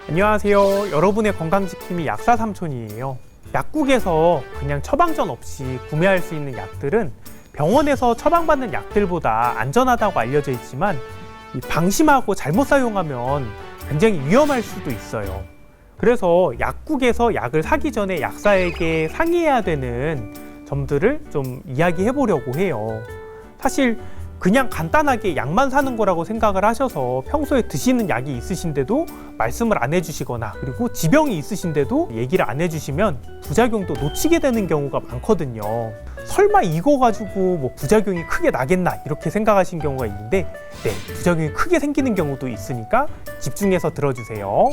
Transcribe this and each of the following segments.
안녕하세요. 여러분의 건강지킴이 약사삼촌이에요. 약국에서 그냥 처방전 없이 구매할 수 있는 약들은 병원에서 처방받는 약들보다 안전하다고 알려져 있지만 방심하고 잘못 사용하면 굉장히 위험할 수도 있어요. 그래서 약국에서 약을 사기 전에 약사에게 상의해야 되는 점들을 좀 이야기해 보려고 해요. 사실 그냥 간단하게 약만 사는 거라고 생각을 하셔서 평소에 드시는 약이 있으신데도 말씀을 안 해주시거나, 그리고 지병이 있으신데도 얘기를 안 해주시면 부작용도 놓치게 되는 경우가 많거든요. 설마 이거 가지고 뭐 부작용이 크게 나겠나 이렇게 생각하신 경우가 있는데, 네, 부작용이 크게 생기는 경우도 있으니까 집중해서 들어주세요.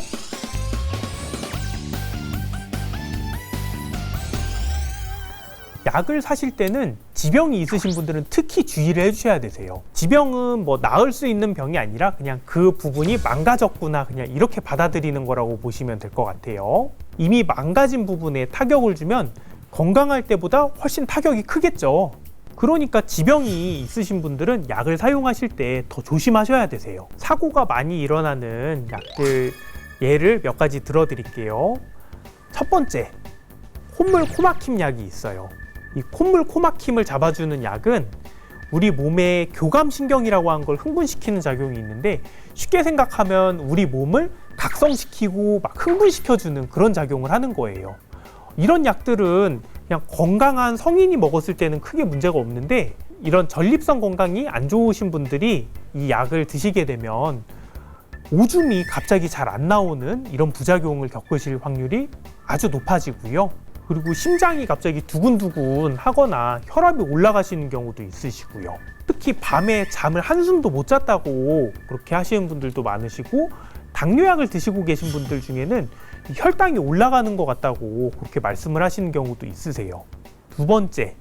약을 사실 때는 지병이 있으신 분들은 특히 주의를 해주셔야 되세요. 지병은 뭐 나을 수 있는 병이 아니라 그냥 그 부분이 망가졌구나, 그냥 이렇게 받아들이는 거라고 보시면 될 것 같아요. 이미 망가진 부분에 타격을 주면 건강할 때보다 훨씬 타격이 크겠죠. 그러니까 지병이 있으신 분들은 약을 사용하실 때 더 조심하셔야 되세요. 사고가 많이 일어나는 약들 예를 몇 가지 들어드릴게요. 첫 번째, 콧물 코막힘 약이 있어요. 이 콧물 코막힘을 잡아주는 약은 우리 몸의 교감신경이라고 하는 걸 흥분시키는 작용이 있는데, 쉽게 생각하면 우리 몸을 각성시키고 막 흥분시켜주는 그런 작용을 하는 거예요. 이런 약들은 그냥 건강한 성인이 먹었을 때는 크게 문제가 없는데, 이런 전립선 건강이 안 좋으신 분들이 이 약을 드시게 되면 오줌이 갑자기 잘 안 나오는 이런 부작용을 겪으실 확률이 아주 높아지고요. 그리고 심장이 갑자기 두근두근 하거나 혈압이 올라가시는 경우도 있으시고요. 특히 밤에 잠을 한숨도 못 잤다고 그렇게 하시는 분들도 많으시고, 당뇨약을 드시고 계신 분들 중에는 혈당이 올라가는 것 같다고 그렇게 말씀을 하시는 경우도 있으세요. 두 번째,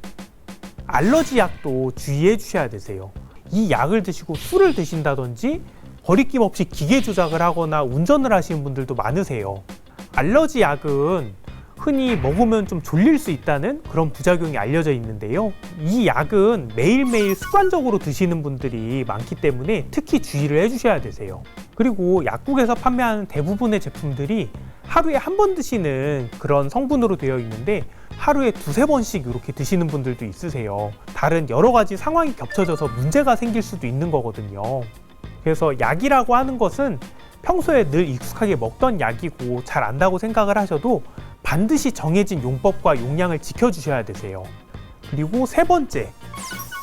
알러지 약도 주의해 주셔야 되세요. 이 약을 드시고 술을 드신다든지 거리낌 없이 기계 조작을 하거나 운전을 하시는 분들도 많으세요. 알러지 약은 흔히 먹으면 좀 졸릴 수 있다는 그런 부작용이 알려져 있는데요. 이 약은 매일매일 습관적으로 드시는 분들이 많기 때문에 특히 주의를 해주셔야 되세요. 그리고 약국에서 판매하는 대부분의 제품들이 하루에 한 번 드시는 그런 성분으로 되어 있는데, 하루에 두세 번씩 이렇게 드시는 분들도 있으세요. 다른 여러 가지 상황이 겹쳐져서 문제가 생길 수도 있는 거거든요. 그래서 약이라고 하는 것은 평소에 늘 익숙하게 먹던 약이고 잘 안다고 생각을 하셔도 반드시 정해진 용법과 용량을 지켜주셔야 되세요. 그리고 세 번째,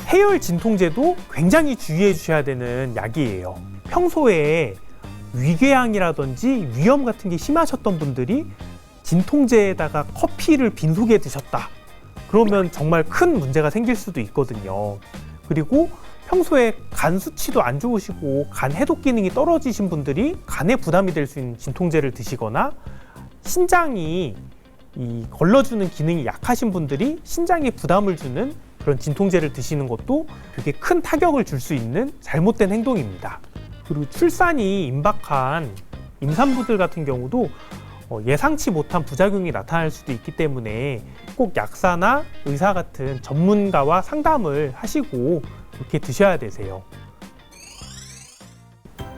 해열 진통제도 굉장히 주의해 주셔야 되는 약이에요. 평소에 위궤양이라든지 위염 같은 게 심하셨던 분들이 진통제에다가 커피를 빈속에 드셨다, 그러면 정말 큰 문제가 생길 수도 있거든요. 그리고 평소에 간 수치도 안 좋으시고 간 해독 기능이 떨어지신 분들이 간에 부담이 될 수 있는 진통제를 드시거나, 신장이 걸러주는 기능이 약하신 분들이 신장에 부담을 주는 그런 진통제를 드시는 것도 되게 큰 타격을 줄 수 있는 잘못된 행동입니다. 그리고 출산이 임박한 임산부들 같은 경우도 예상치 못한 부작용이 나타날 수도 있기 때문에 꼭 약사나 의사 같은 전문가와 상담을 하시고 이렇게 드셔야 되세요.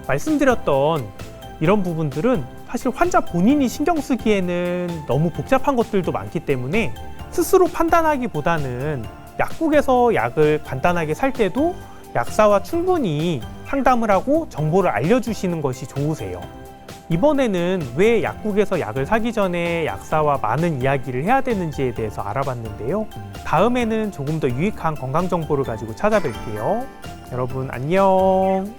말씀드렸던 이런 부분들은 사실 환자 본인이 신경 쓰기에는 너무 복잡한 것들도 많기 때문에 스스로 판단하기보다는 약국에서 약을 간단하게 살 때도 약사와 충분히 상담을 하고 정보를 알려주시는 것이 좋으세요. 이번에는 왜 약국에서 약을 사기 전에 약사와 많은 이야기를 해야 되는지에 대해서 알아봤는데요. 다음에는 조금 더 유익한 건강 정보를 가지고 찾아뵐게요. 여러분 안녕.